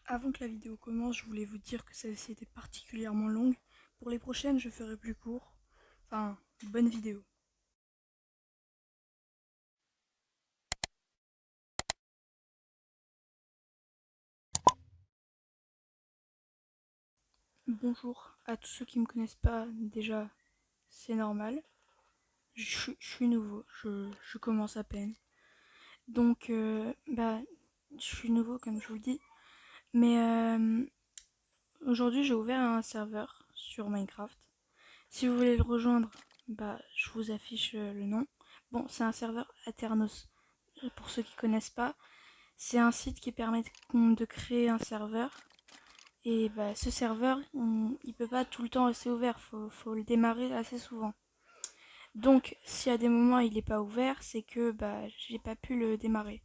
Avant que la vidéo commence, je voulais vous dire que celle-ci était particulièrement longue. Pour les prochaines, je ferai plus court. Enfin, bonne vidéo. Bonjour à tous ceux qui me connaissent pas, déjà, c'est normal. Je suis nouveau, je commence à peine. Donc, je suis nouveau comme je vous le dis. Mais aujourd'hui, j'ai ouvert un serveur sur Minecraft. Si vous voulez le rejoindre, je vous affiche le nom. Bon, c'est un serveur Aternos. Pour ceux qui connaissent pas, c'est un site qui permet de créer un serveur. Et ce serveur, il peut pas tout le temps rester ouvert. Faut le démarrer assez souvent. Donc, si à des moments il n'est pas ouvert, c'est que j'ai pas pu le démarrer.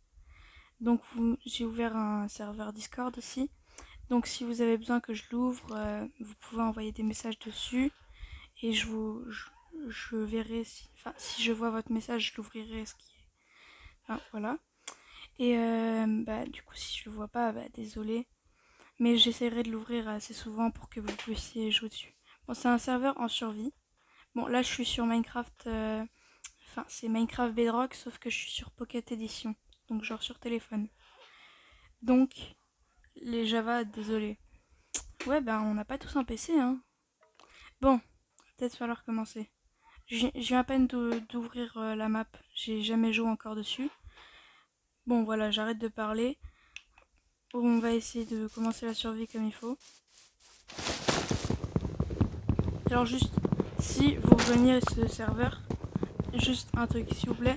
Donc, j'ai ouvert un serveur Discord aussi. Donc, si vous avez besoin que je l'ouvre, vous pouvez envoyer des messages dessus. Et je verrai si je vois votre message, je l'ouvrirai. Enfin, voilà. Et du coup, si je le vois pas, désolé. Mais j'essaierai de l'ouvrir assez souvent pour que vous puissiez jouer dessus. Bon, c'est un serveur en survie. Bon, là, je suis sur Minecraft. C'est Minecraft Bedrock, sauf que je suis sur Pocket Edition. Donc, genre sur téléphone. Donc, les Java, désolé. Ouais, on n'a pas tous un PC, hein. Bon, peut-être falloir commencer. Je viens à peine d'ouvrir la map. J'ai jamais joué encore dessus. Bon, voilà, j'arrête de parler. On va essayer de commencer la survie comme il faut. Alors juste, si vous rejoignez ce serveur, juste un truc, s'il vous plaît,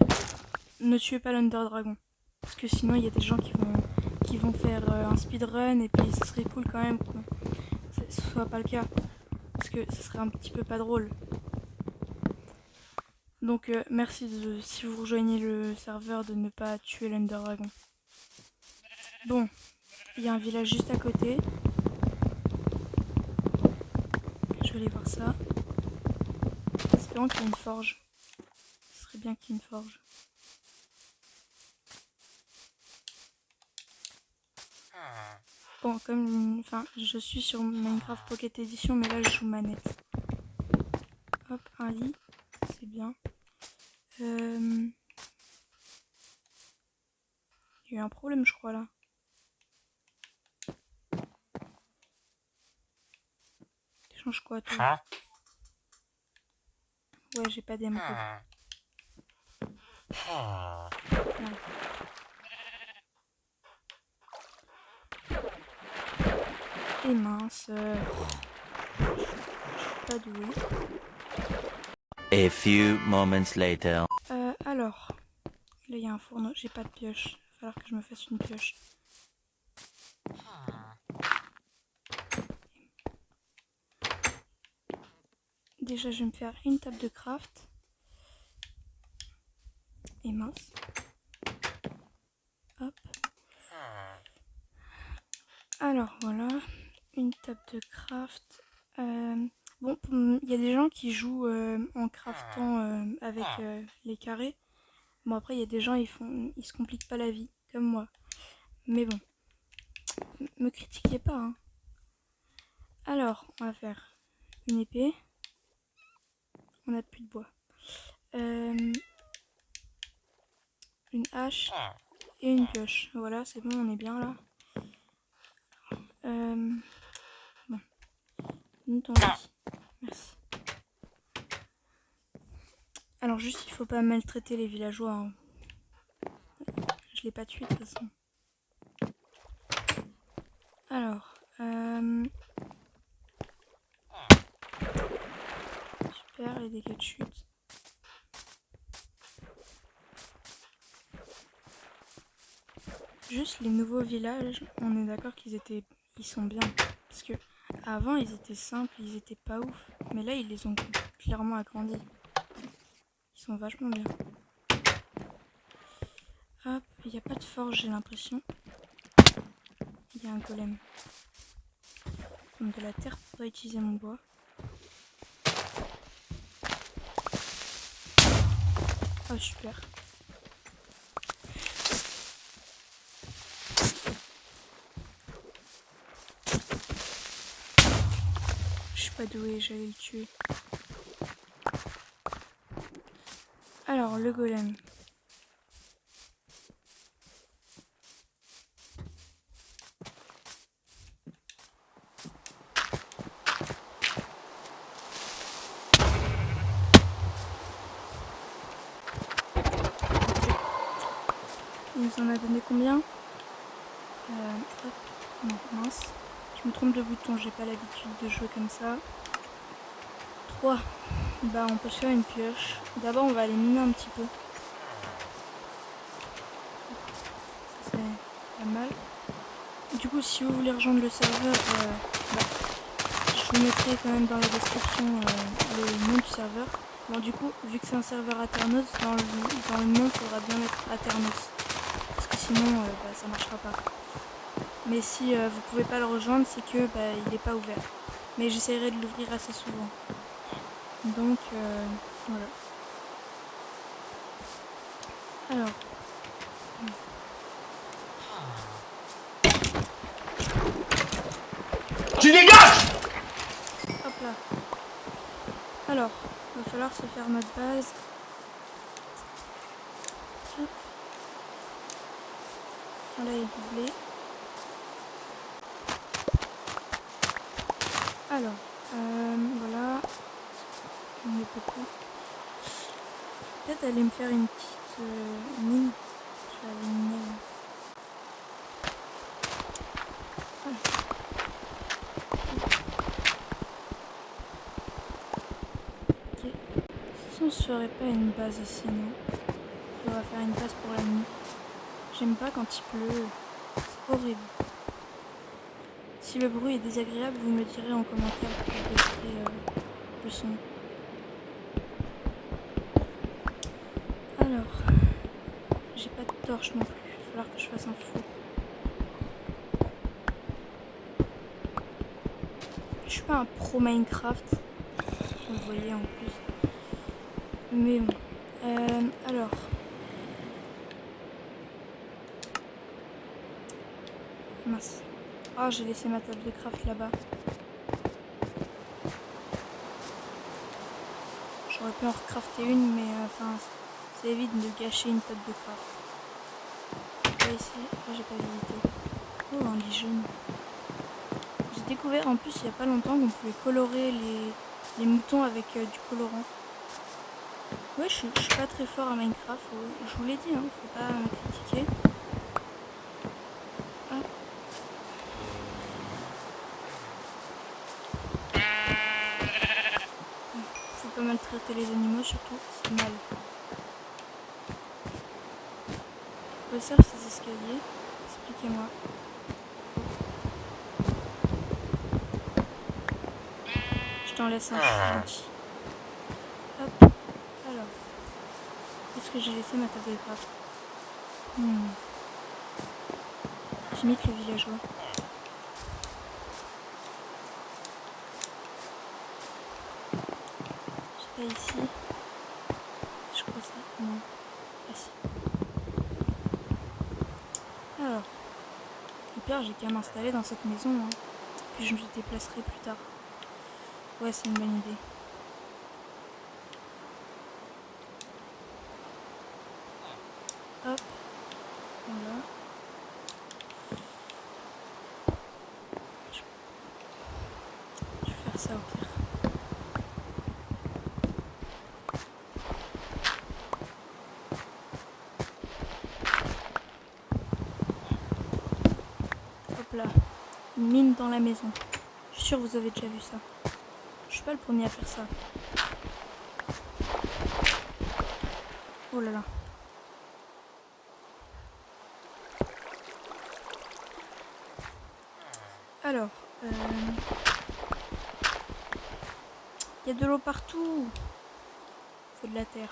ne tuez pas l'Under Dragon. Parce que sinon, il y a des gens qui vont faire un speedrun et puis ce serait cool quand même que ce soit pas le cas. Parce que ce serait un petit peu pas drôle. Donc merci si vous rejoignez le serveur de ne pas tuer l'Under Dragon. Bon, il y a un village juste à côté. Je vais aller voir ça. Espérons qu'il y ait une forge. Ce serait bien qu'il y ait une forge. Bon, je suis sur Minecraft Pocket Edition, mais là je joue manette. Hop, un lit, c'est bien. Il y a eu un problème, je crois, là. Change quoi, toi? Ouais, j'ai pas d'aimant. Ouais. Et mince, je suis pas douée. A few moments later. Alors, là il y a un fourneau, j'ai pas de pioche. Il va falloir que je me fasse une pioche. Déjà, je vais me faire une table de craft. Et mince. Hop. Alors, voilà. Une table de craft. Bon, il y a des gens qui jouent en craftant avec les carrés. Bon, après, il y a des gens, ils se compliquent pas la vie, comme moi. Mais bon, me critiquez pas, hein. Alors, on va faire une épée. On n'a plus de bois. Une hache et une pioche. Voilà, c'est bon, on est bien là. Bon, une tendue. Merci. Alors juste, il faut pas maltraiter les villageois, hein. Je l'ai pas tué de toute façon. Alors, super, les dégâts de chute. Juste les nouveaux villages, on est d'accord ils sont bien. Parce que avant, ils étaient simples, ils étaient pas ouf. Mais là, ils les ont clairement agrandis. Ils sont vachement bien. Hop, il n'y a pas de forge, j'ai l'impression. Il y a un golem. Comme de la terre pour pas utiliser mon bois. Oh, super. pas doué, j'allais le tuer. Alors, le golem. Il nous en a donné combien? Hop. Non, mince. Je me trompe de bouton, j'ai pas l'habitude de jouer comme ça. 3. Bah, on peut se faire une pioche. D'abord, on va aller miner un petit peu. Ça, c'est pas mal. Du coup, si vous voulez rejoindre le serveur, je vous mettrai quand même dans la description le nom du serveur. Bon, du coup, vu que c'est un serveur Aternos, dans le nom, il faudra bien mettre Aternos. Parce que sinon, ça marchera pas. Mais si vous pouvez pas le rejoindre, c'est que il n'est pas ouvert. Mais j'essaierai de l'ouvrir assez souvent. Donc, voilà. Alors. Tu dégages! Hop là. Alors, il va falloir se faire notre base. Hop. Là, il est doublé. Alors, voilà. On est beaucoup. Peut-être aller me faire une petite mine. Je vais aller miner. Voilà. Ok. Si on se ferait pas une base ici, non? On va faire une base pour la nuit. J'aime pas quand il pleut. C'est horrible. Si le bruit est désagréable, vous me direz en commentaire que je baisserai le son. Alors, j'ai pas de torche non plus. Il va falloir que je fasse un four. Je suis pas un pro Minecraft. Vous le voyez en plus. Mais bon. Alors. Mince. Ah, j'ai laissé ma table de craft là-bas. J'aurais pu en recrafter une, mais enfin, c'est évite de gâcher une table de craft. Pas ici. Ah, j'ai pas visité. Oh, un lit jaune. J'ai découvert en plus il y a pas longtemps qu'on pouvait colorer les moutons avec du colorant. Ouais, je suis pas très fort à Minecraft. Je vous l'ai dit, hein, faut pas me critiquer. Hop. Faut pas maltraiter les animaux surtout, c'est mal. À quoi servent ces escaliers? Expliquez-moi. Je t'en laisse un, je suis gentil. Hop. Alors. Est-ce que j'ai laissé ma table de craft? J'imite le villageois. C'est pas ici. Je crois ça. Non. Ah si. Alors. Au pire, j'ai qu'à m'installer dans cette maison. Hein. Puis je me déplacerai plus tard. Ouais, c'est une bonne idée. Hop. Voilà. Je vais faire ça au pire. Hop là. Une mine dans la maison. Je suis sûre que vous avez déjà vu ça. Je suis pas le premier à faire ça. Oh là là. Alors. Il y a de l'eau partout. Faut de la terre.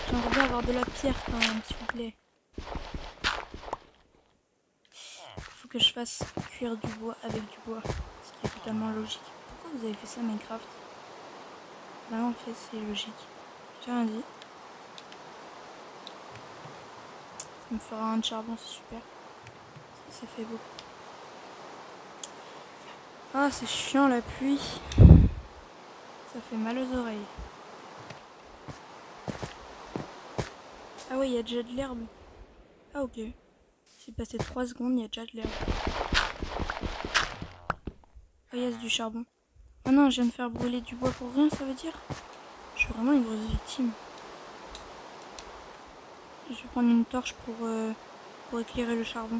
J'aimerais bien avoir de la pierre quand même, s'il vous plaît. Faut que je fasse cuire du bois avec du bois. Ce qui est totalement logique. Pourquoi vous avez fait ça Minecraft? Bah en fait c'est logique. J'ai rien dit. me fera un de charbon, c'est super. Ça fait beaucoup. Ah, c'est chiant la pluie. Ça fait mal aux oreilles. Ah ouais, il y a déjà de l'herbe. Ah ok. C'est passé 3 secondes, il y a déjà de l'herbe. Ah yes, du charbon. Oh non, je viens de faire brûler du bois pour rien, ça veut dire? Je suis vraiment une grosse victime. Je vais prendre une torche pour éclairer le charbon.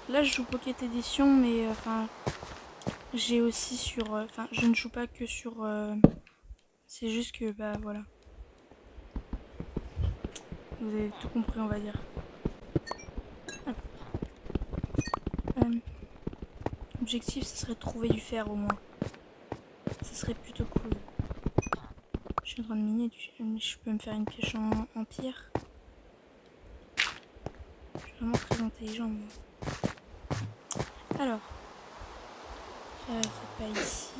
Là, je joue Pocket Edition, mais enfin, j'ai aussi sur. Enfin, je ne joue pas que sur. C'est juste que, bah voilà. Vous avez tout compris, on va dire. Objectif, ce serait de trouver du fer au moins. Ce serait plutôt cool. Je suis en train de miner, je peux me faire une pioche en pierre. Je suis vraiment très intelligent, moi. Alors, c'est pas ici.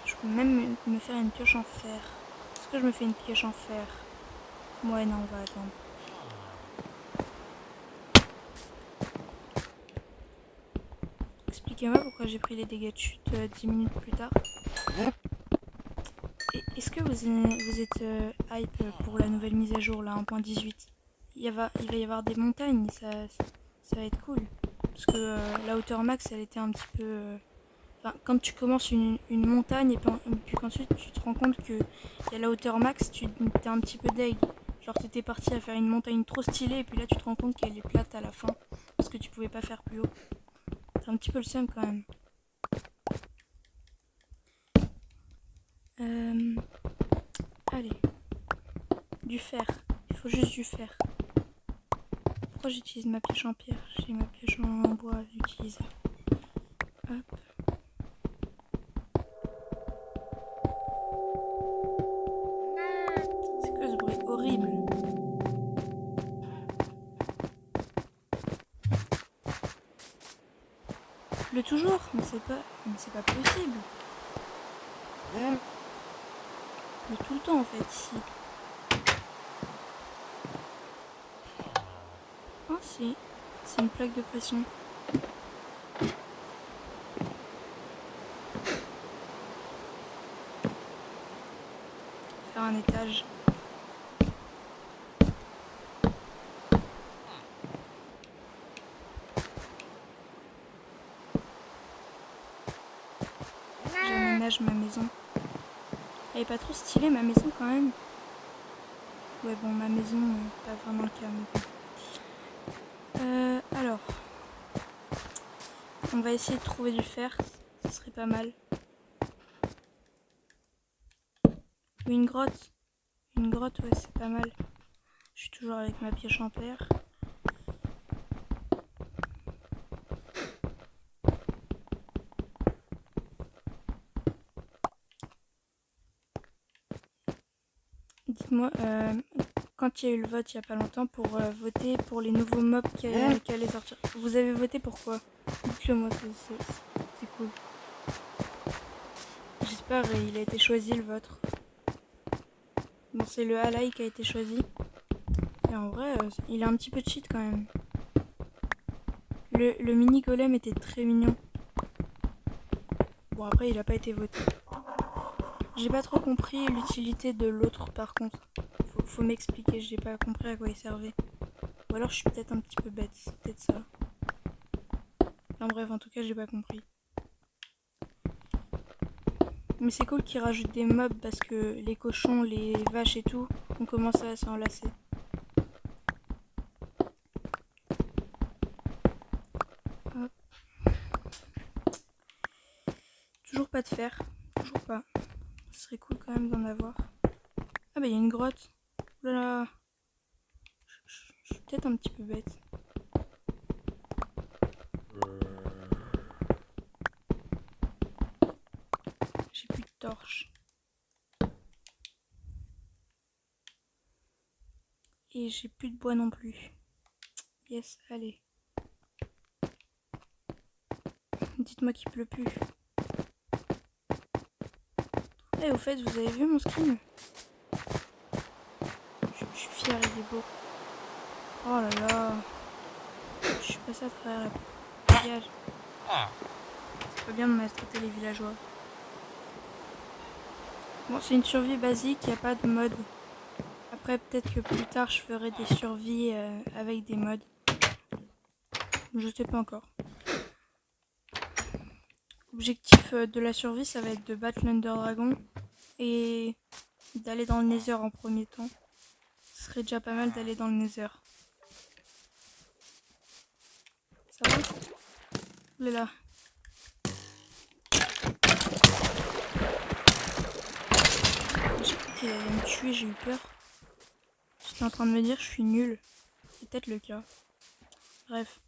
Je peux même me faire une pioche en fer. Est-ce que je me fais une pioche en fer? Ouais, non, on va attendre. Expliquez-moi pourquoi j'ai pris les dégâts de chute 10 minutes plus tard. Est-ce que vous êtes hype pour la nouvelle mise à jour, là, 1.18? Il va y avoir des montagnes, ça va être cool. Parce que la hauteur max, elle était un petit peu... Enfin, quand tu commences une montagne et puis qu'ensuite tu te rends compte qu'il y a la hauteur max, tu t'es un petit peu deg. Genre t'étais parti à faire une montagne trop stylée et puis là tu te rends compte qu'elle est plate à la fin. Parce que tu pouvais pas faire plus haut. C'est un petit peu le seum quand même. Allez. Du fer. Il faut juste du fer. Pourquoi j'utilise ma pioche en pierre? J'ai ma pioche en bois à l'utiliser. Hop. C'est que ce bruit horrible? Il pleut toujours? Mais c'est pas possible. Il pleut tout le temps en fait ici. Ah si, c'est une plaque de pression. Faire un étage. J'aménage ma maison. Elle est pas trop stylée ma maison quand même. Ouais bon, ma maison, pas vraiment le cas mais bon. Alors, on va essayer de trouver du fer, ce serait pas mal. Ou une grotte. Une grotte, ouais, c'est pas mal. Je suis toujours avec ma pioche en pierre. Dites-moi, quand il y a eu le vote il y a pas longtemps pour voter pour les nouveaux mobs qui allaient sortir, vous avez voté pour quoi? Dites-le moi, c'est cool. J'espère il a été choisi le vôtre. Bon, c'est le Halai qui a été choisi. Et en vrai, il a un petit peu de cheat quand même. Le mini golem était très mignon. Bon, après, il a pas été voté. J'ai pas trop compris l'utilité de l'autre par contre. Faut m'expliquer, j'ai pas compris à quoi il servait. Ou alors je suis peut-être un petit peu bête, c'est peut-être ça. Enfin bref, en tout cas, j'ai pas compris. Mais c'est cool qu'ils rajoutent des mobs parce que les cochons, les vaches et tout, on commence à s'enlacer. Hop. Toujours pas de fer, toujours pas. Ce serait cool quand même d'en avoir. Ah bah il y a une grotte. Oh là là. Je suis peut-être un petit peu bête. J'ai plus de torche. Et j'ai plus de bois non plus. Yes, allez. Dites-moi qu'il pleut plus. au fait, vous avez vu mon skin? Je suis fière, il est beau. Oh là là. Je suis passée à travers la porte. Dégage. C'est pas bien de maltraiter les villageois. Bon, c'est une survie basique, il n'y a pas de mode. Après, peut-être que plus tard, je ferai des survies avec des mods. Je sais pas encore. L'objectif de la survie, ça va être de battre l'Under Dragon et d'aller dans le Nether en premier temps. Ce serait déjà pas mal d'aller dans le Nether. Ça va? Oh là là. J'ai cru qu'il allait me tuer, j'ai eu peur. J'étais en train de me dire je suis nulle. C'est peut-être le cas. Bref.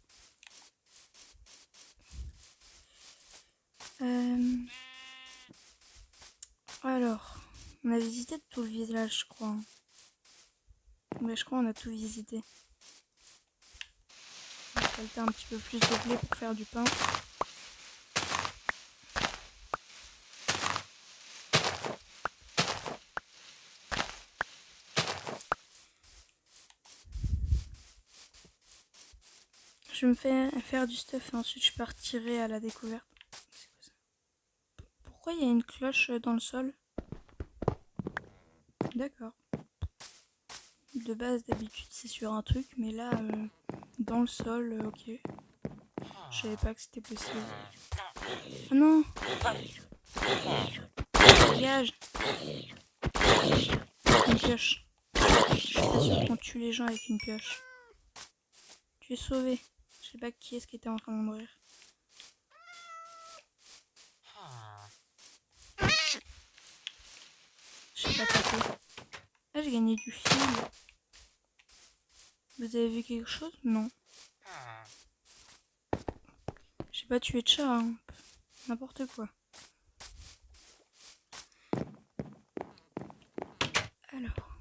Alors, on a visité tout le village, je crois. Mais je crois qu'on a tout visité. On va récolter un petit peu plus de blé pour faire du pain. Je vais me faire du stuff et ensuite je partirai à la découverte. C'est quoi ça? Pourquoi il y a une cloche dans le sol? D'accord. De base, d'habitude, c'est sur un truc, mais là, dans le sol, ok. Je savais pas que c'était possible. Oh non! Dégage! Une pioche. Je suis pas sûre qu'on tue les gens avec une pioche. Tu es sauvé. Je sais pas qui est-ce qui était en train de mourir. Je sais pas taper. Ah, j'ai gagné du fil. Vous avez vu quelque chose? Non. J'ai pas tué de chat, hein. N'importe quoi. Alors.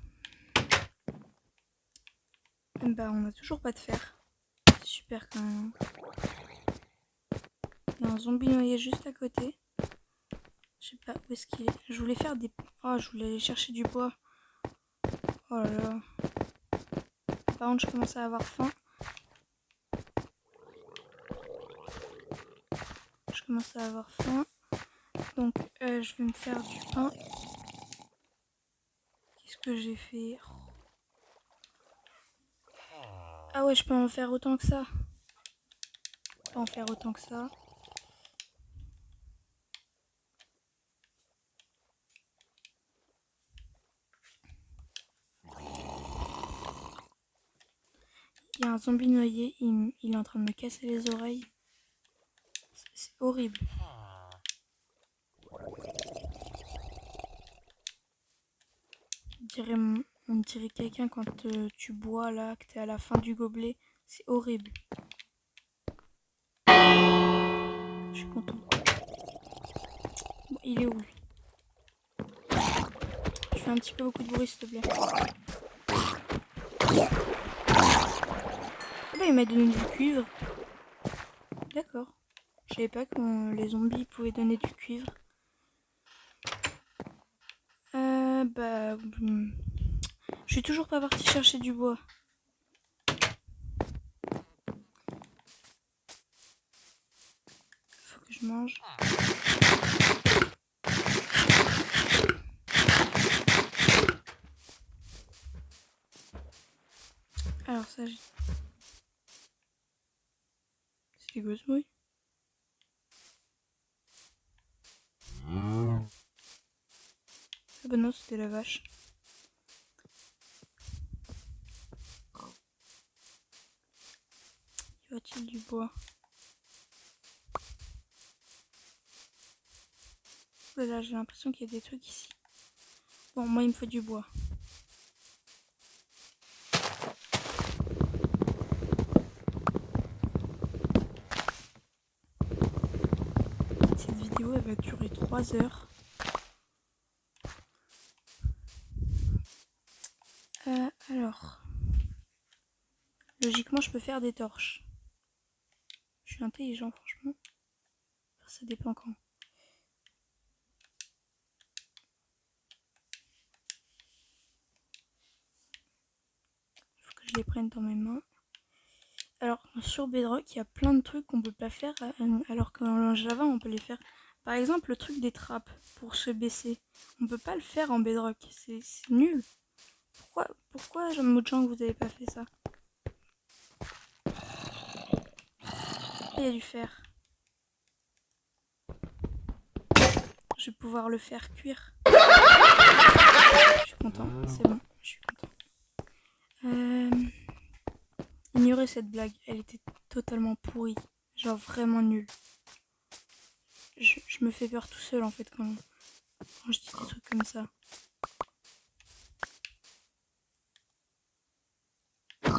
Bah, on a toujours pas de fer. C'est super quand même. Il y a un zombie noyé juste à côté. Je sais pas où est-ce qu'il est. Je voulais faire des... Oh, je voulais aller chercher du bois. Oh là là. Par contre, je commence à avoir faim. Je commence à avoir faim. Donc, je vais me faire du pain. Qu'est-ce que j'ai fait? Ah ouais, je peux en faire autant que ça. Je peux en faire autant que ça. Il y a un zombie noyé. Il est en train de me casser les oreilles. C'est horrible. On dirait quelqu'un quand tu bois là, que t'es à la fin du gobelet. C'est horrible. Je suis content. Bon, il est où lui? Je fais un petit peu beaucoup de bruit s'il te plaît. Ah bah il m'a donné du cuivre. D'accord. Je savais pas que les zombies pouvaient donner du cuivre. Bah... Je suis toujours pas partie chercher du bois. Faut que je mange. Alors ça, j'ai... C'est quoi ce bruit? Ah bah non, c'était la vache. Y a-t-il du bois? Voilà, j'ai l'impression qu'il y a des trucs ici. Bon, moi il me faut du bois. Cette vidéo elle va durer 3 heures. Alors, logiquement je peux faire des torches. Je suis intelligent franchement. Enfin, ça dépend quand. je les prenne dans mes mains. Alors sur Bedrock, il y a plein de trucs qu'on peut pas faire, alors qu'en Java, on peut les faire. Par exemple, le truc des trappes pour se baisser. On peut pas le faire en Bedrock, c'est nul. Pourquoi, Mojang, vous avez pas fait ça? Il y a du fer. Je vais pouvoir le faire cuire. Je suis content, c'est bon, je suis content. Ignorez cette blague, elle était totalement pourrie. Genre vraiment nulle. Je me fais peur tout seul en fait quand je dis des trucs comme ça. Il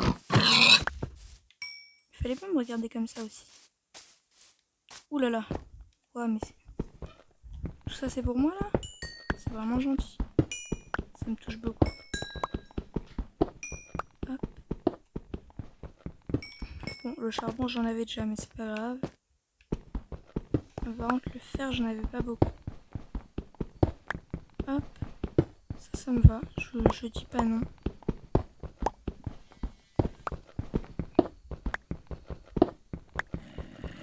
fallait pas me regarder comme ça aussi. Ouh là là. Ouais, mais tout ça c'est pour moi là? C'est vraiment gentil. Ça me touche beaucoup. Hop. Bon, le charbon j'en avais déjà, mais c'est pas grave. Par contre, le fer j'en avais pas beaucoup. Hop. Ça me va. Je dis pas non.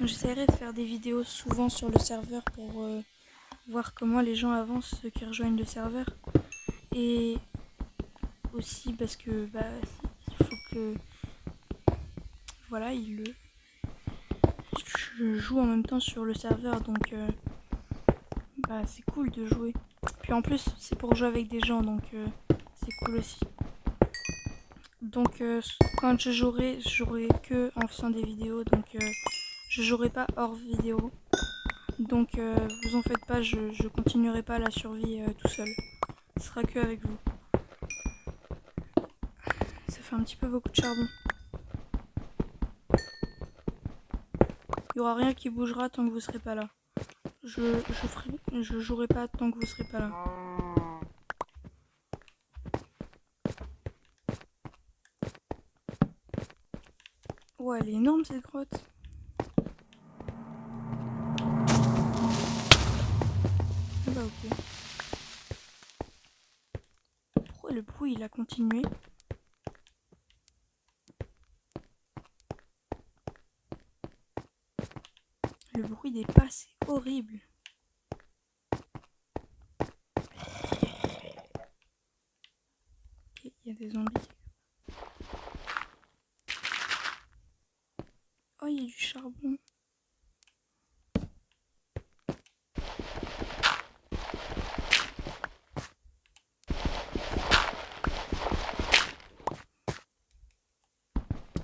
J'essaierai de faire des vidéos souvent sur le serveur pour voir comment les gens avancent, ceux qui rejoignent le serveur. Et aussi parce que il faut que voilà, je joue en même temps sur le serveur, donc c'est cool de jouer. Puis en plus, c'est pour jouer avec des gens, donc c'est cool aussi. Donc quand je jouerai que en faisant des vidéos, donc je jouerai pas hors vidéo. Donc vous en faites pas, je continuerai pas la survie tout seul. Ce sera que avec vous. Ça fait un petit peu beaucoup de charbon. Il y aura rien qui bougera tant que vous serez pas là. Je jouerai pas tant que vous serez pas là. Ouais, elle est énorme cette grotte. Ah bah ok. Pourquoi le bruit il a continué? Le bruit des pas c'est horrible. Ok, il y a des zombies. Oh, il y a du charbon.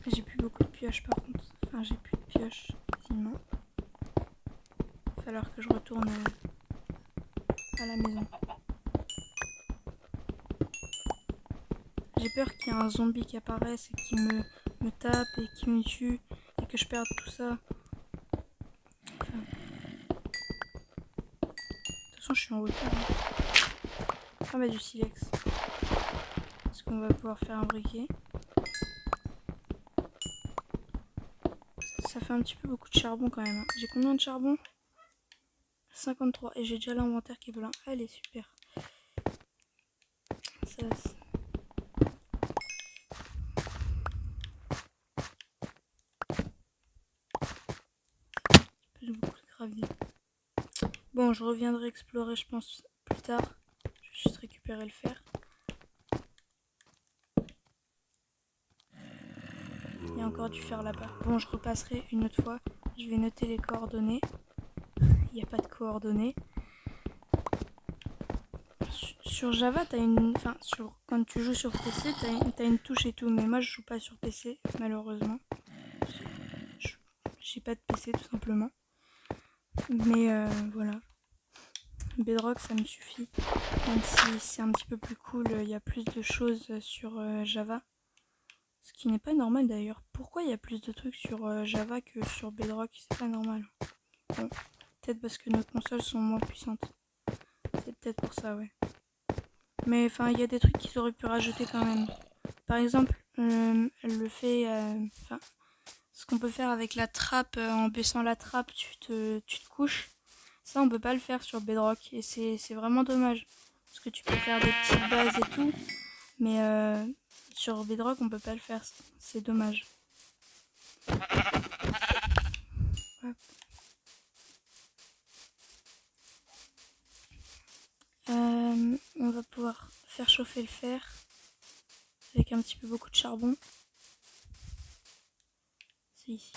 J'ai plus beaucoup de pioches par contre. Enfin, j'ai plus de pioches quasiment. Il va falloir que je retourne à la maison. J'ai peur qu'il y ait un zombie qui apparaisse et qui me tape et qui me tue et que je perde tout ça. Enfin, de toute façon, je suis en hauteur. Ah bah du silex. Est-ce qu'on va pouvoir faire un briquet? Ça fait un petit peu beaucoup de charbon quand même. J'ai combien de charbon? 53. Et j'ai déjà l'inventaire qui est plein. Allez, super. Ça, j'ai beaucoup de gravier. Bon, je reviendrai explorer, je pense, plus tard. Je vais juste récupérer le fer. Il y a encore du fer là-bas. Bon, je repasserai une autre fois. Je vais noter les coordonnées. Il n'y a pas de coordonnées. Sur Java, t'as une. Enfin, quand tu joues sur PC, t'as une touche et tout. Mais moi, je joue pas sur PC, malheureusement. J'ai pas de PC, tout simplement. Mais voilà. Bedrock, ça me suffit. Même si c'est un petit peu plus cool, il y a plus de choses sur Java. Ce qui n'est pas normal d'ailleurs. Pourquoi il y a plus de trucs sur Java que sur Bedrock? C'est pas normal. Bon, peut-être parce que nos consoles sont moins puissantes. C'est peut-être pour ça, ouais. Mais enfin, il y a des trucs qu'ils auraient pu rajouter quand même. Par exemple, le fait... ce qu'on peut faire avec la trappe, en baissant la trappe, tu te couches. Ça, on peut pas le faire sur Bedrock. Et c'est vraiment dommage. Parce que tu peux faire des petites bases et tout. Mais Sur Bedrock, on peut pas le faire. C'est dommage. Hop. On va pouvoir faire chauffer le fer avec un petit peu beaucoup de charbon. C'est ici.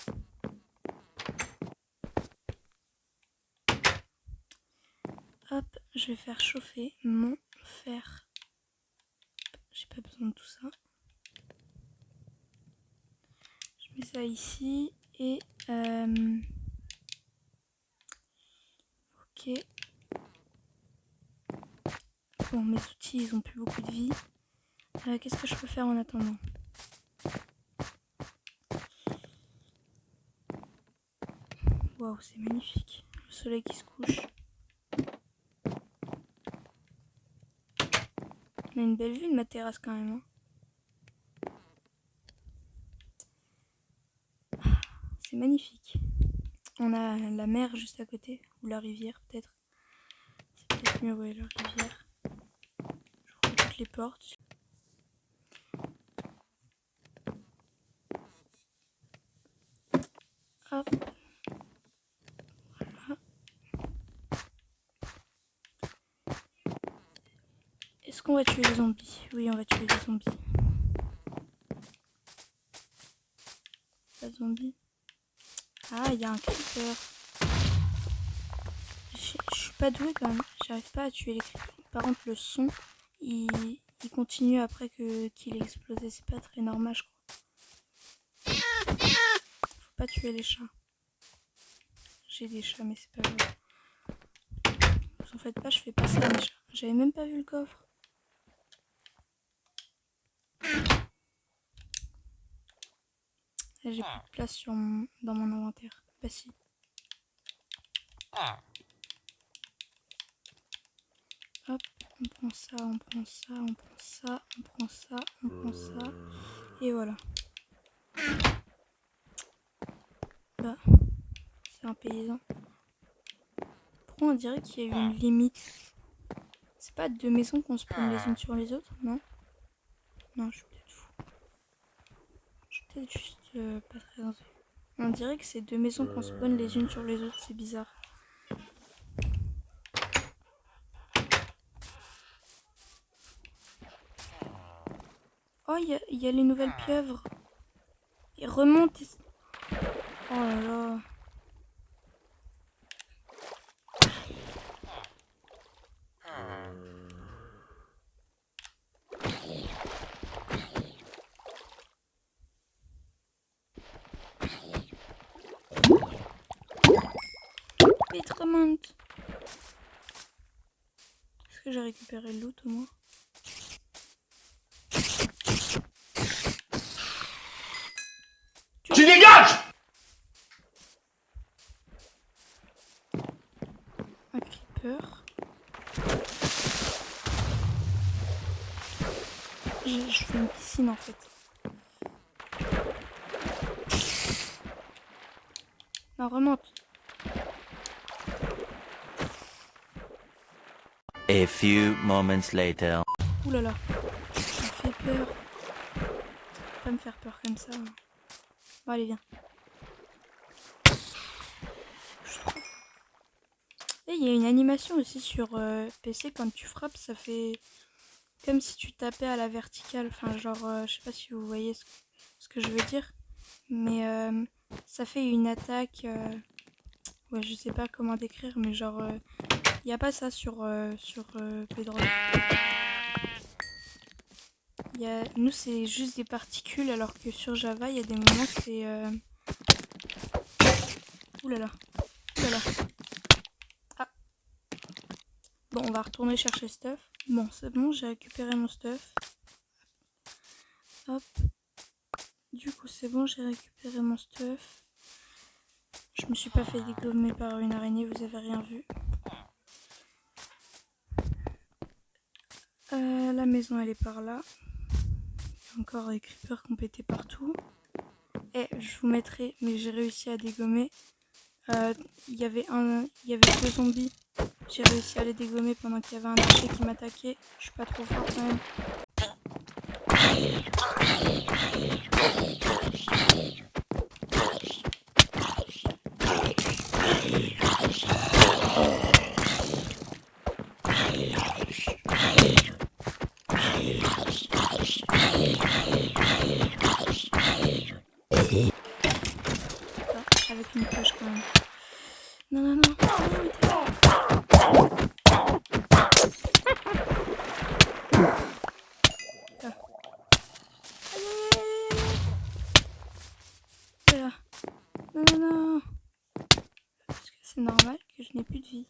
Hop, je vais faire chauffer mon fer. J'ai pas besoin de tout ça. Je mets ça ici et ok. Bon, mes outils ils ont plus beaucoup de vie. Qu'est-ce que je peux faire en attendant? Waouh, c'est magnifique. Le soleil qui se couche. On a une belle vue de ma terrasse quand même. Hein. C'est magnifique. On a la mer juste à côté, ou la rivière peut-être. C'est peut-être mieux, ouais, la rivière. J'ouvre toutes les portes. Hop. Voilà. Est-ce qu'on va tuer les zombies? Oui, on va tuer les zombies. Pas de zombies. Ah, il y a un creeper. Je suis pas douée quand même. J'arrive pas à tuer les creepers. Par contre, le son, il continue après qu'il ait explosé. C'est pas très normal, je crois. Faut pas tuer les chats. J'ai des chats, mais c'est pas grave. Vous en faites pas, je fais pas ça à mes chats. J'avais même pas vu le coffre. Là, j'ai plus de place dans mon inventaire. Bah si. Hop, on prend ça, on prend ça, on prend ça, on prend ça, on prend ça. Et voilà. Bah, c'est un paysan. Pourquoi on dirait qu'il y a eu une limite? C'est pas 2 maisons qu'on se prend les unes sur les autres, non? Non, je suis peut-être fou. Je suis peut-être juste pas très intelligent. On dirait que c'est 2 maisons qu'on spawn les unes sur les autres, c'est bizarre. Oh, il y a les nouvelles pieuvres. Ils remontent. Oh là là. Vite, remonte. Est-ce que j'ai récupéré le loot au moins? Tu dégages! Un creeper. Je fais une piscine en fait. Non, remonte. A few moments later. Ouh là là. Ça me fait peur. Faut pas me faire peur comme ça. Bon, allez, viens. Et il y a une animation aussi sur PC, quand tu frappes, ça fait comme si tu tapais à la verticale. Enfin, genre, je sais pas si vous voyez ce que je veux dire. Mais ça fait une attaque. Ouais, je sais pas comment décrire, mais genre, il n'y a pas ça sur Bedrock. Nous, c'est juste des particules, alors que sur Java, il y a des moments, c'est... Ouh là là. Ouh là là. Ah. Bon, on va retourner chercher stuff. Bon, c'est bon, j'ai récupéré mon stuff. Hop. Du coup, c'est bon, j'ai récupéré mon stuff. Je me suis pas fait dégommer par une araignée, vous avez rien vu. La maison, elle est par là. Il y a encore des creepers qui ont pété partout. Et je vous mettrai, mais j'ai réussi à dégommer. Il y avait 2 zombies. J'ai réussi à les dégommer pendant qu'il y avait un archer qui m'attaquait. Je suis pas trop fort quand même. Avec une pioche quand même. Non, non, non. Voilà. Non, non, non. Est-ce que c'est normal que je n'ai plus de vie?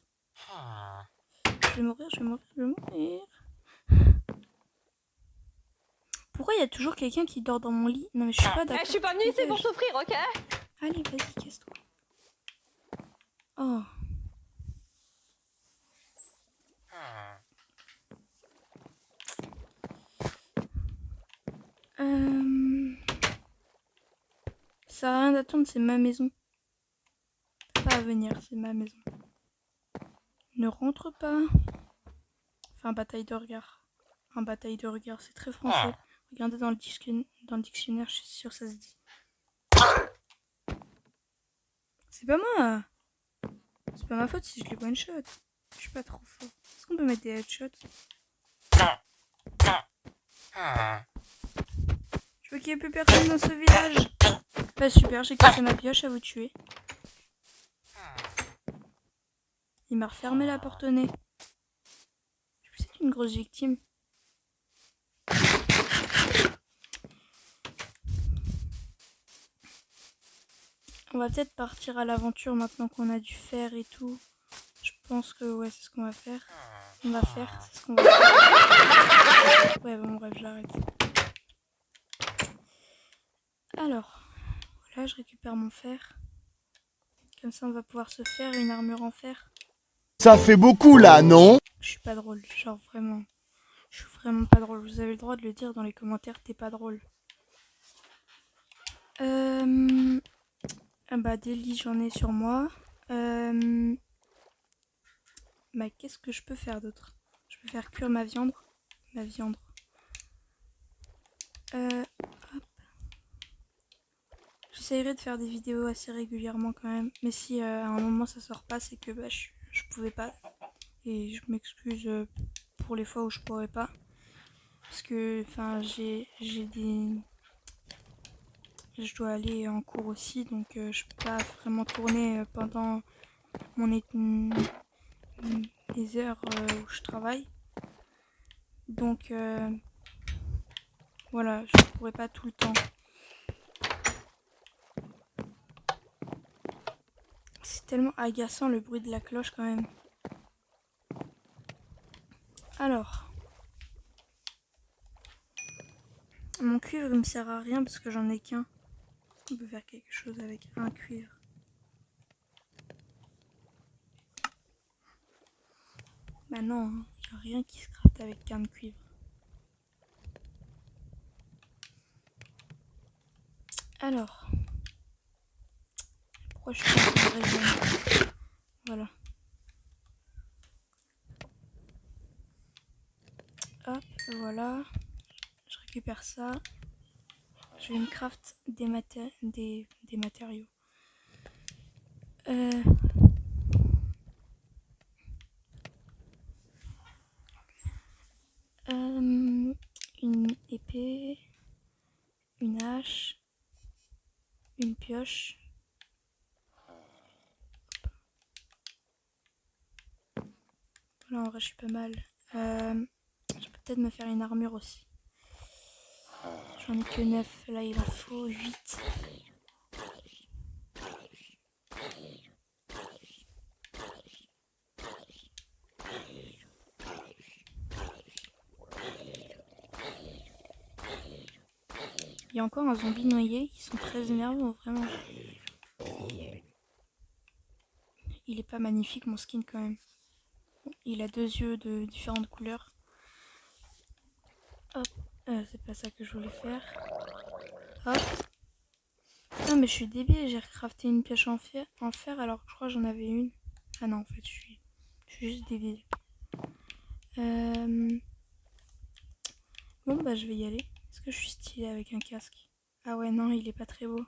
Je vais mourir, je vais mourir, je vais mourir. Pourquoi il y a toujours quelqu'un qui dort dans mon lit? Non mais je suis pas d'accord. Je suis pas venue ici pour souffrir, ok? Allez, vas-y, casse-toi. Oh. Ça sert à rien d'attendre, c'est ma maison. Pas à venir, c'est ma maison. Ne rentre pas. Enfin, bataille de regard. Un bataille de regard, c'est très français. Regardez dans le dictionnaire, je suis sûre que ça se dit. C'est pas moi. C'est pas ma faute si je les one shot. Je suis pas trop fort. Est-ce qu'on peut mettre des headshots? Je veux qu'il n'y ait plus personne dans ce village. Bah super, j'ai cassé ma pioche à vous tuer. Il m'a refermé la porte au nez. C'est une grosse victime. On va peut-être partir à l'aventure maintenant qu'on a du fer et tout. Je pense que ouais, c'est ce qu'on va faire. C'est ce qu'on va faire. Ouais, bon, bref, j'arrête. Alors, voilà, je récupère mon fer. Comme ça, on va pouvoir se faire une armure en fer. Ça fait beaucoup là, non? Je suis pas drôle, genre vraiment. Je suis vraiment pas drôle. Vous avez le droit de le dire dans les commentaires, t'es pas drôle. Bah, des lits, j'en ai sur moi. Bah, qu'est-ce que je peux faire d'autre? Je peux faire cuire ma viande. Hop. J'essayerai de faire des vidéos assez régulièrement quand même. Mais si à un moment ça sort pas, c'est que bah, je pouvais pas. Et je m'excuse pour les fois où je pourrais pas. Parce que enfin j'ai des... Je dois aller en cours aussi, donc je peux pas vraiment tourner pendant les heures où je travaille. Donc voilà, je pourrais pas tout le temps. C'est tellement agaçant le bruit de la cloche quand même. Alors, mon cuivre il me sert à rien parce que j'en ai qu'un. Est-ce qu'on peut faire quelque chose avec un cuivre? Bah non, hein, y a rien qui se crafte avec qu'un cuivre. Alors, pourquoi je suis pas en région? Voilà. Hop, voilà. Je récupère ça. Je vais me craft des matériaux. Une épée, une hache, une pioche. Voilà, en vrai, je suis pas mal. Je peux peut-être me faire une armure aussi. J'en ai que 9, là il en faut 8. Il y a encore un zombie noyé, ils sont très énervants, vraiment. Il est pas magnifique mon skin quand même. Il a 2 yeux de différentes couleurs. Hop, c'est pas ça que je voulais faire. Hop. Non mais je suis débile, j'ai recrafté une pioche en fer alors que je crois que j'en avais une. Ah non en fait je suis juste débile. Bon bah je vais y aller. Est-ce que je suis stylée avec un casque? Ah ouais, non, il est pas très beau.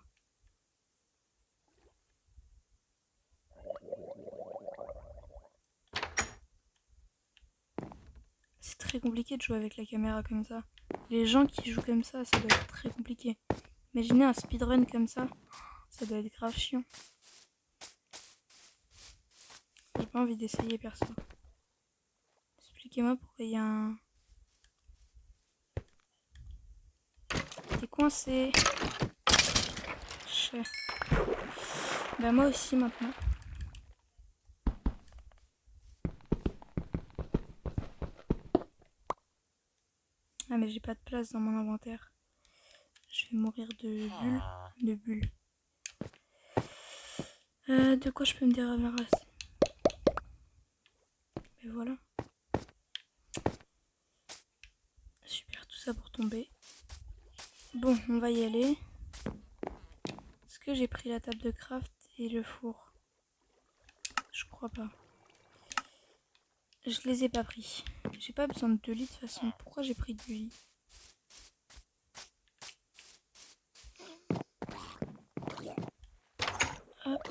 C'est très compliqué de jouer avec la caméra comme ça. Les gens qui jouent comme ça doit être très compliqué. Imaginez un speedrun comme ça doit être grave chiant. J'ai pas envie d'essayer perso. Expliquez-moi pourquoi il y a un... T'es coincé. Chais. Bah moi aussi maintenant. Ah mais j'ai pas de place dans mon inventaire. Je vais mourir de bulles. De bulles. De quoi je peux me débarrasser? Et voilà. Super, tout ça pour tomber. Bon, on va y aller. Est-ce que j'ai pris la table de craft et le four? Je crois pas. Je les ai pas pris. J'ai pas besoin de 2 lits de toute façon. Pourquoi j'ai pris 2 lits? Hop.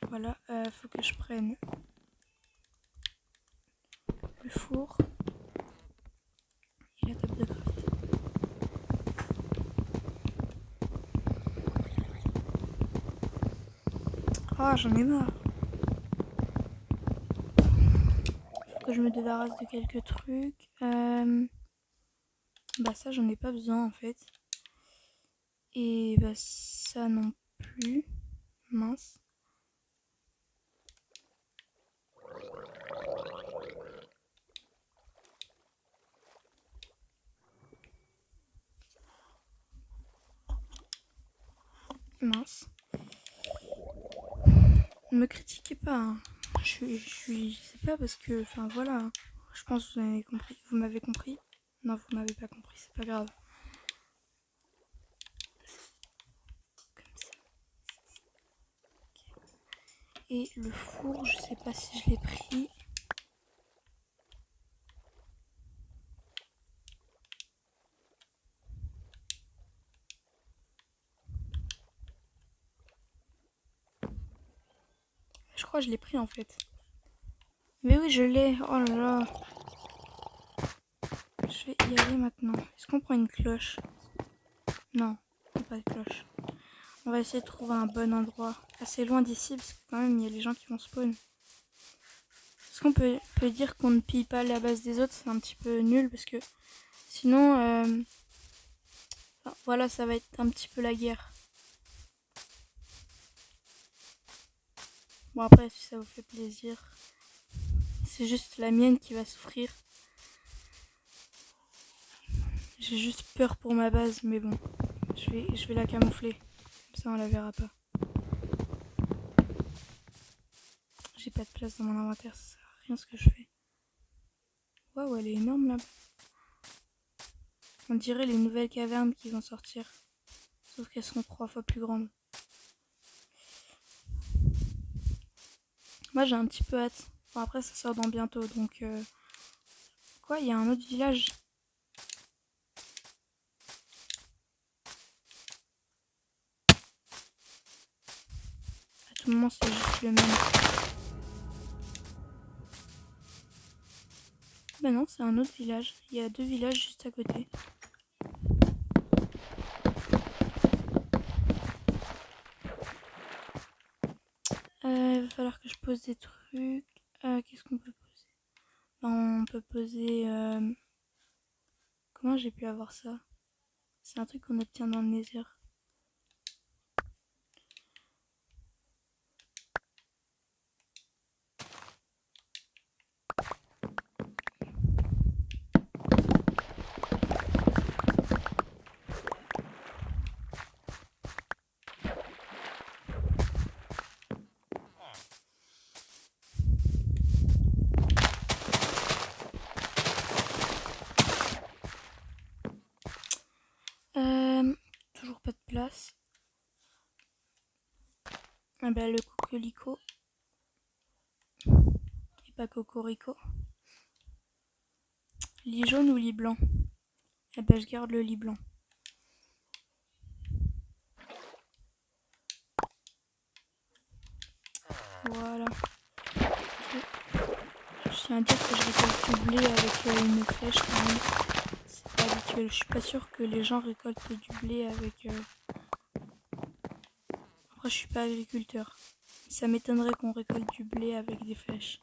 Voilà, faut que je prenne le four et la table de craft. Ah, j'en ai marre. Faut que je me débarrasse de quelques trucs. Bah ça, j'en ai pas besoin en fait. Et bah ça non plus. Mince. Mince. Ne me critiquez pas. Hein. Je sais pas parce que, enfin voilà. Je pense que vous avez compris. Vous m'avez compris? Non, vous m'avez pas compris. C'est pas grave. Comme ça. Okay. Et le four, je sais pas si je l'ai pris. Je crois que je l'ai pris en fait. Mais oui, je l'ai. Oh là là. Je vais y aller maintenant. Est-ce qu'on prend une cloche? Non, pas de cloche. On va essayer de trouver un bon endroit. Assez loin d'ici parce que quand même il y a les gens qui vont spawn. Est-ce qu'on peut dire qu'on ne pille pas la base des autres? C'est un petit peu nul parce que sinon, enfin, voilà, ça va être un petit peu la guerre. Bon après, si ça vous fait plaisir, c'est juste la mienne qui va souffrir. J'ai juste peur pour ma base, mais bon, je vais la camoufler. Comme ça, on la verra pas. J'ai pas de place dans mon inventaire, ça sert à rien ce que je fais. Waouh, elle est énorme là. On dirait les nouvelles cavernes qui vont sortir. Sauf qu'elles seront 3 fois plus grandes. Moi j'ai un petit peu hâte. Bon après ça sort dans bientôt donc... Quoi, il y a un autre village? À tout moment c'est juste le même. Bah non, c'est un autre village. Il y a 2 villages juste à côté. Il va falloir que je pose des trucs. Qu'est-ce qu'on peut poser? Ben, on peut poser... Comment j'ai pu avoir ça? C'est un truc qu'on obtient dans le Nether. Toujours pas de place. Ah bah le cocolico. Et pas cocorico. Lit jaune ou lit blanc? Eh ben je garde le lit blanc. Voilà. Je tiens à dire que je récolte du blé avec une flèche quand même. C'est pas habituel. Je suis pas sûre que les gens récoltent du blé avec... Après, je suis pas agriculteur. Ça m'étonnerait qu'on récolte du blé avec des flèches.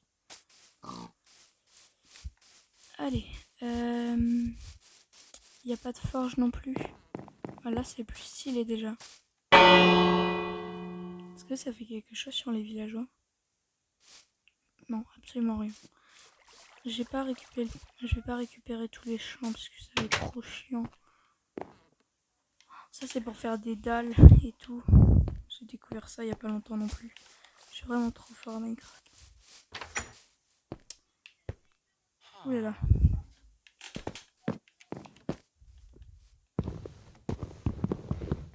Allez. Il n'y a pas de forge non plus. Ah, là, c'est plus stylé déjà. Est-ce que ça fait quelque chose sur les villageois? Non, absolument rien. Je vais pas récupérer tous les champs parce que ça va être trop chiant. Ça, c'est pour faire des dalles et tout. J'ai découvert ça il y a pas longtemps non plus. Je suis vraiment trop fort à Minecraft. Ouh là là.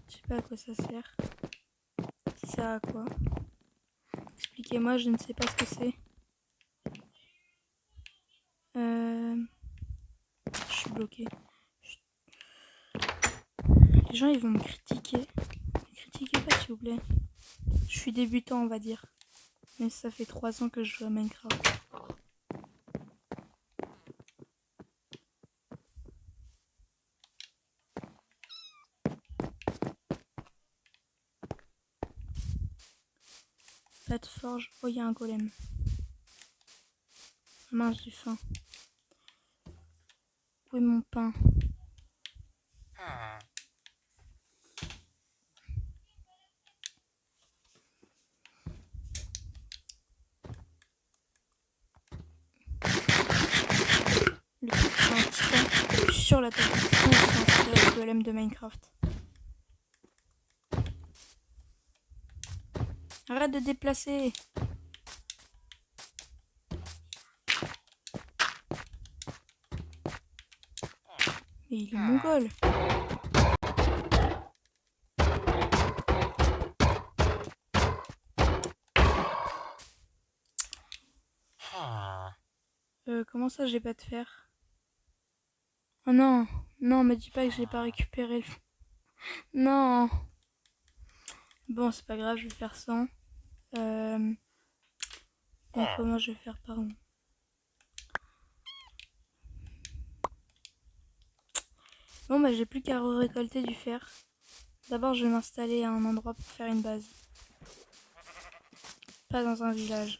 Je sais pas à quoi ça sert. Ça sert à quoi? Expliquez-moi, je ne sais pas ce que c'est. Je suis bloquée. Les gens, ils vont me critiquer. Ne critiquez pas, s'il vous plaît. Je suis débutant, on va dire. Mais ça fait 3 ans que je joue à Minecraft. Pas de forge. Oh, il y a un golem. Mince, j'ai faim. Où est mon pain? Le truc, c'est un titan. Je suis sur la table du titan, c'est inspiré du golem de Minecraft. Arrête de déplacer! Mais il est mongol! Comment ça, j'ai pas de fer? Oh non! Non, me dis pas que j'ai pas récupéré le... Non! Bon, c'est pas grave, je vais faire sans. Bon, comment je vais faire, pardon? Bon, bah j'ai plus qu'à récolter du fer. D'abord, je vais m'installer à un endroit pour faire une base. Pas dans un village.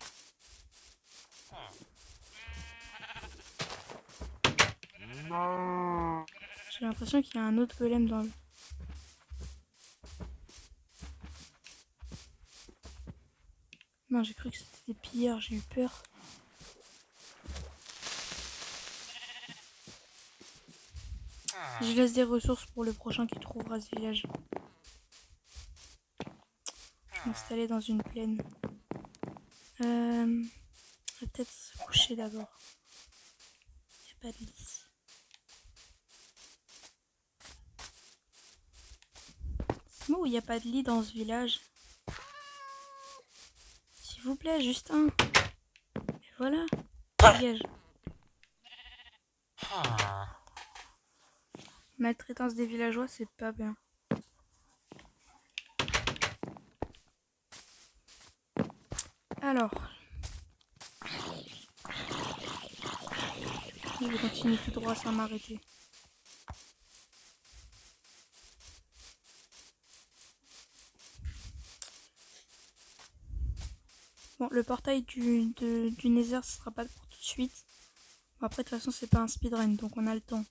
J'ai l'impression qu'il y a un autre golem dans le... Non, j'ai cru que c'était des pilleurs, j'ai eu peur. Je laisse des ressources pour le prochain qui trouvera ce village. Je vais m'installer dans une plaine. On va peut-être se coucher d'abord. Il n'y a pas de lit. C'est moi où il n'y a pas de lit dans ce village. S'il vous plaît, juste un. Et voilà. Dégage. Maltraitance des villageois, c'est pas bien. Alors. Je vais continuer tout droit sans m'arrêter. Bon, le portail du Nether, ce sera pas pour tout de suite. Bon, après, de toute façon, c'est pas un speedrun, donc on a le temps.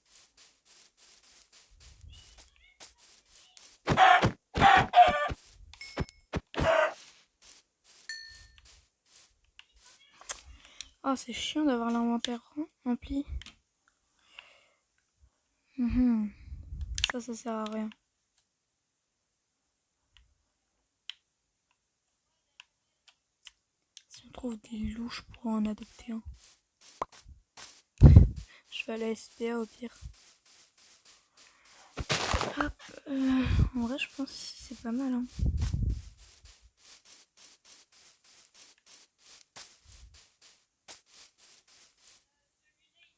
Oh, c'est chiant d'avoir l'inventaire rempli. Ça sert à rien. Si on trouve des loups, je pourrais en adopter un. Je vais à la SPA au pire. Hop, en vrai, je pense que c'est pas mal. Hein.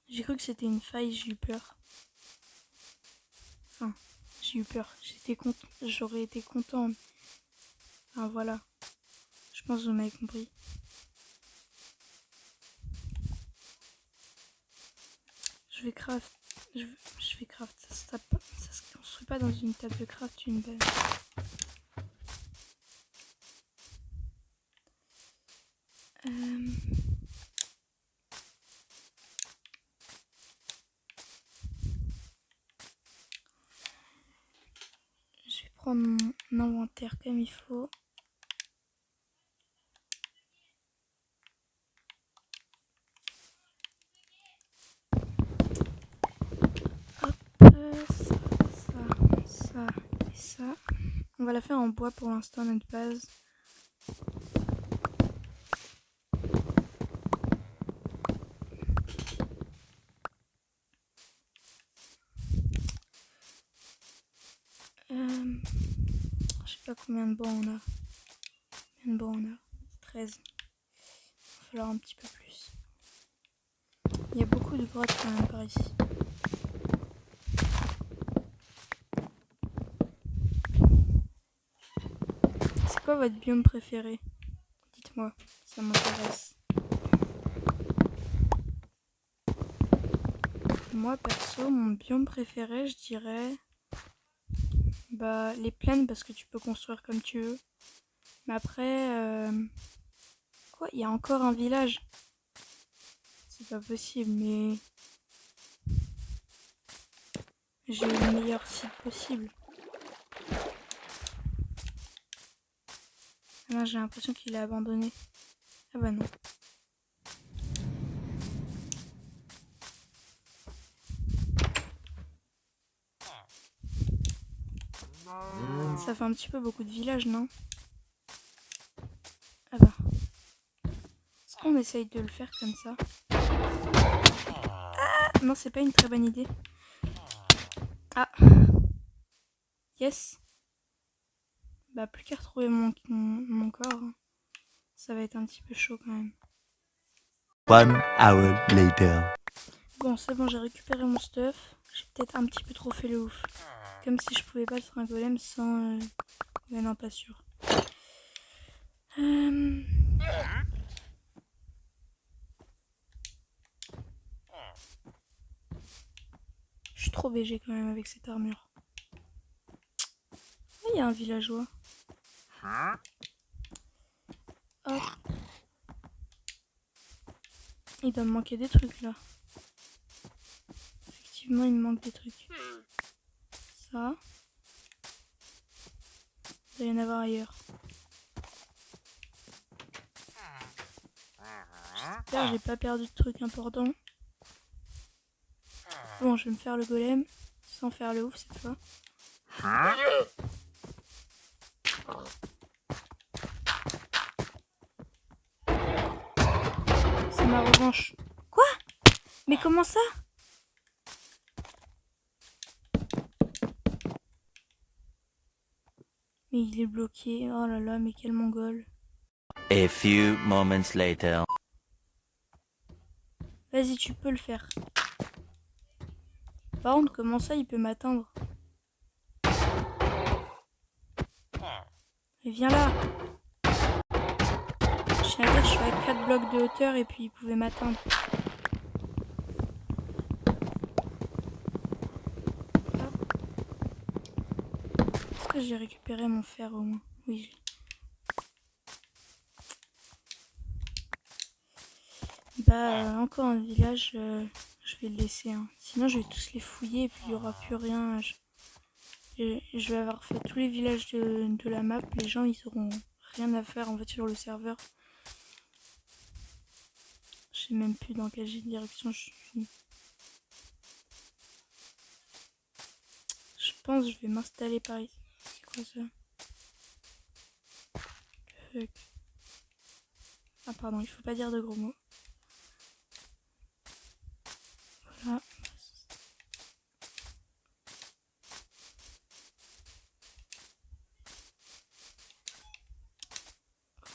J'ai cru que c'était une faille, j'ai eu peur. j'ai eu peur. J'aurais été content. Enfin voilà. Je pense que vous m'avez compris. Je vais craft. Je vais craft. Ça se construit pas dans une table de craft, une belle. Je vais prendre mon inventaire comme il faut. Hop, ça et ça. On va la faire en bois pour l'instant, notre base. Je sais pas combien de bancs on a. Combien de bancs on a 13. Il va falloir un petit peu plus. Il y a beaucoup de grottes quand même par ici. C'est quoi votre biome préféré? Dites-moi, ça m'intéresse. Moi perso, mon biome préféré, je dirais les plaines parce que tu peux construire comme tu veux. Mais après, quoi? Il y a encore un village. C'est pas possible, mais j'ai le meilleur site possible. Ah non, j'ai l'impression qu'il est abandonné. Ah bah non. Ça fait un petit peu beaucoup de villages, non? Ah bah. Est-ce qu'on essaye de le faire comme ça? Ah non, c'est pas une très bonne idée. Ah. Yes. Bah plus qu'à retrouver mon corps. Ça va être un petit peu chaud quand même. 1 hour later. Bon, c'est bon, j'ai récupéré mon stuff. J'ai peut-être un petit peu trop fait le ouf. Comme si je pouvais battre un golem sans... Mais non, pas sûr. Je suis trop BG quand même avec cette armure. Ah, il y a un villageois. Hop. Il doit me manquer des trucs là. Effectivement, il me manque des trucs. Ça. Il doit y en avoir ailleurs. J'espère que j'ai pas perdu de trucs importants. Bon, je vais me faire le golem. Sans faire le ouf cette fois. C'est ma revanche. Quoi? Mais comment ça? Mais il est bloqué. Oh là là, mais quel mongol. A few moments later. Vas-y, tu peux le faire. Par contre, comment ça, il peut m'atteindre? Mais viens là. Je tiens à dire, je suis à 4 blocs de hauteur et puis il pouvait m'atteindre. Est-ce que j'ai récupéré mon fer au moins? Oui. Encore un village, je vais le laisser. Hein. Sinon, je vais tous les fouiller et puis il n'y aura plus rien. Je vais avoir fait tous les villages de la map. Les gens, ils auront rien à faire en fait sur le serveur. Je sais même plus dans quelle direction je suis. Je pense que je vais m'installer par ici. C'est quoi ça? Fuck. Ah pardon, il faut pas dire de gros mots. Voilà.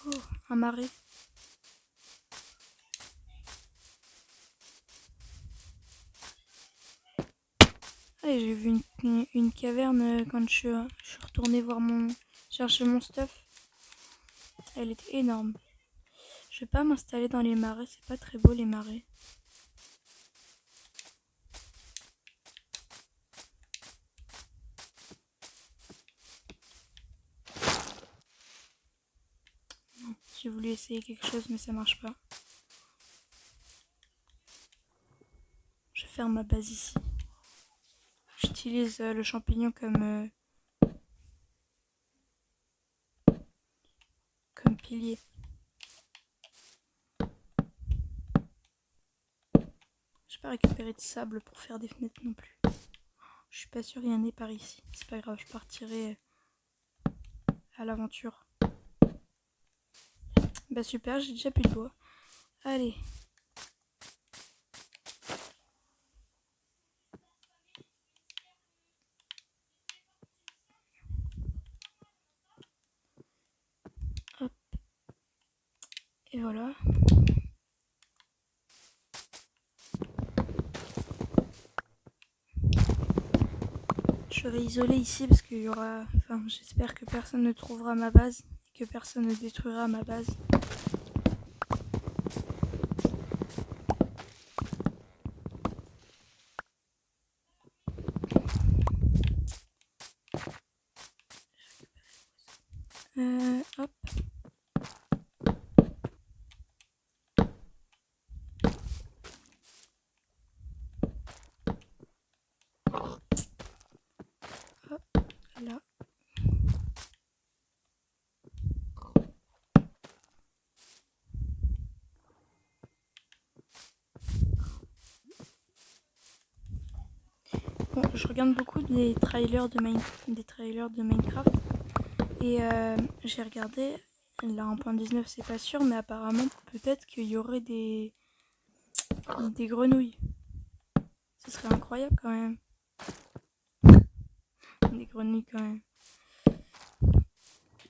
Oh, un marais. Ah, Ouais, j'ai vu une caverne quand je suis retournée chercher mon stuff. Elle était énorme. Je vais pas m'installer dans les marais, c'est pas très beau les marais. J'ai voulu essayer quelque chose mais ça marche pas. Je vais faire ma base ici. J'utilise le champignon comme pilier. Je vais pas récupérer de sable pour faire des fenêtres non plus. Je suis pas sûre qu'il y en ait par ici. C'est pas grave, je partirai à l'aventure. Bah super, j'ai déjà plus de bois. Allez. Hop. Et voilà. Je vais isoler ici parce qu'il y aura... Enfin, j'espère que personne ne trouvera ma base et que personne ne détruira ma base. Hop. Hop, là. Bon, je regarde beaucoup des trailers de Minecraft et j'ai regardé, là en point 19 c'est pas sûr, mais apparemment peut-être qu'il y aurait des grenouilles. Ce serait incroyable quand même. Des grenouilles quand même.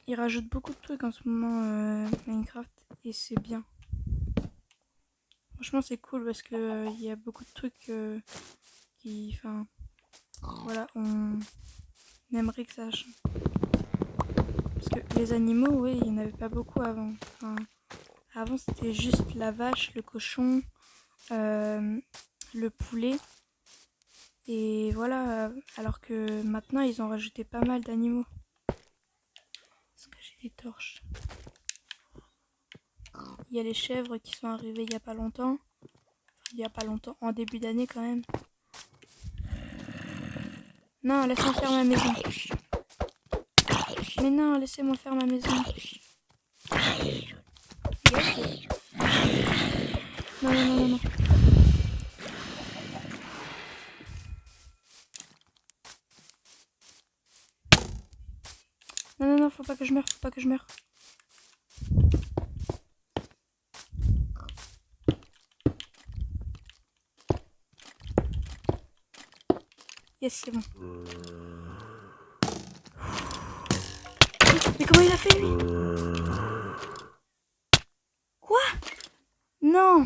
Ils rajoutent beaucoup de trucs en ce moment Minecraft et c'est bien. Franchement c'est cool parce que il y a beaucoup de trucs qui, enfin, voilà, on aimerait que ça change. Parce que les animaux, oui, il n'y en avait pas beaucoup avant. Enfin, avant c'était juste la vache, le cochon, le poulet. Et voilà, alors que maintenant ils ont rajouté pas mal d'animaux. Est-ce que j'ai des torches? Il y a les chèvres qui sont arrivées il y a pas longtemps. Enfin, il y a pas longtemps, en début d'année quand même. Non, laisse-moi faire ma maison. Mais non, laissez-moi faire ma maison. Yes. Non, non, non, non, non. Non, non, non, faut pas que je meure, faut pas que je meure. Yes, c'est bon. Mais comment il a fait lui? Quoi? Non.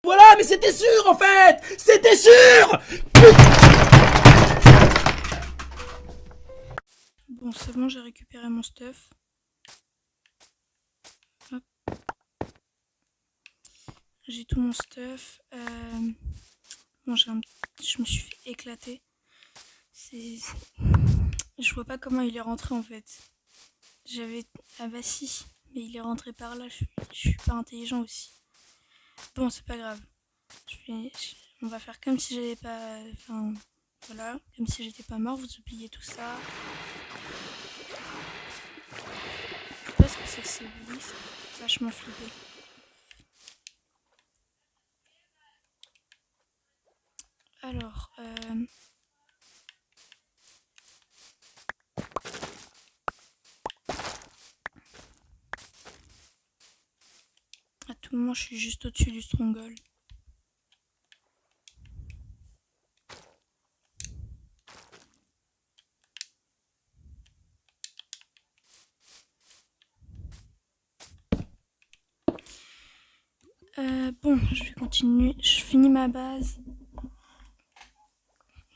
Voilà, mais c'était sûr en fait. C'était sûr. Bon, c'est bon, j'ai récupéré mon stuff. Hop. J'ai tout mon stuff. Bon, je me suis fait éclater. Je vois pas comment il est rentré en fait. Ah bah si, mais il est rentré par là. Je suis pas intelligent aussi. Bon, c'est pas grave. On va faire comme si j'avais pas. Enfin, voilà, comme si j'étais pas mort. Vous oubliez tout ça. Je sais pas ce que c'est que ces bruits. Ça fait vachement flipper. Alors, à tout moment, je suis juste au-dessus du stronghold. Bon, je vais continuer. Je finis ma base.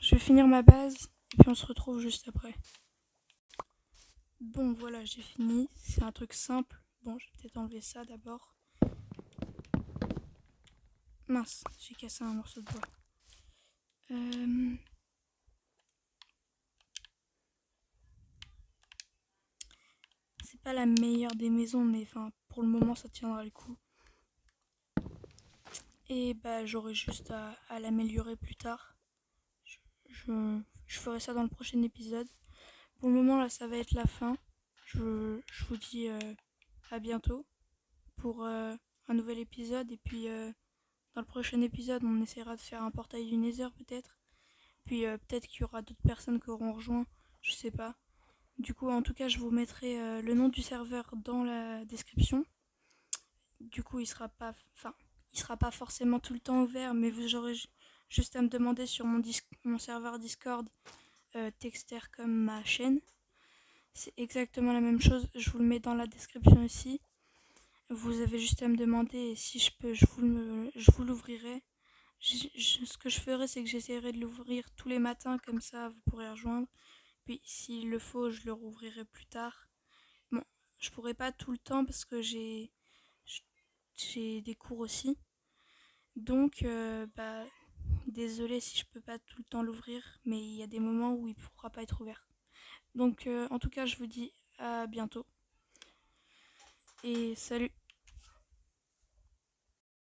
Je vais finir ma base et puis on se retrouve juste après. Bon voilà, j'ai fini. C'est un truc simple. Bon, je vais peut-être enlever ça d'abord. Mince, j'ai cassé un morceau de bois. C'est pas la meilleure des maisons, mais enfin, pour le moment, ça tiendra le coup. Et bah, j'aurai juste à l'améliorer plus tard. Je ferai ça dans le prochain épisode. Pour le moment, là, ça va être la fin. Je vous dis à bientôt pour un nouvel épisode. Et puis, dans le prochain épisode, on essaiera de faire un portail du Nether, peut-être. Puis, peut-être qu'il y aura d'autres personnes qui auront rejoint. Je sais pas. Du coup, en tout cas, je vous mettrai le nom du serveur dans la description. Du coup, il sera pas forcément tout le temps ouvert, mais vous aurez juste à me demander sur mon serveur Discord Texter comme ma chaîne. C'est exactement la même chose, je vous le mets dans la description aussi. Vous avez juste à me demander et si je peux, je vous l'ouvrirai. Ce que je ferai, c'est que j'essaierai de l'ouvrir tous les matins, comme ça vous pourrez rejoindre. Puis s'il le faut, je le rouvrirai plus tard. Bon, je pourrai pas tout le temps parce que j'ai des cours aussi. Donc, désolé si je peux pas tout le temps l'ouvrir, mais il y a des moments où il pourra pas être ouvert. Donc, en tout cas, je vous dis à bientôt. Et salut!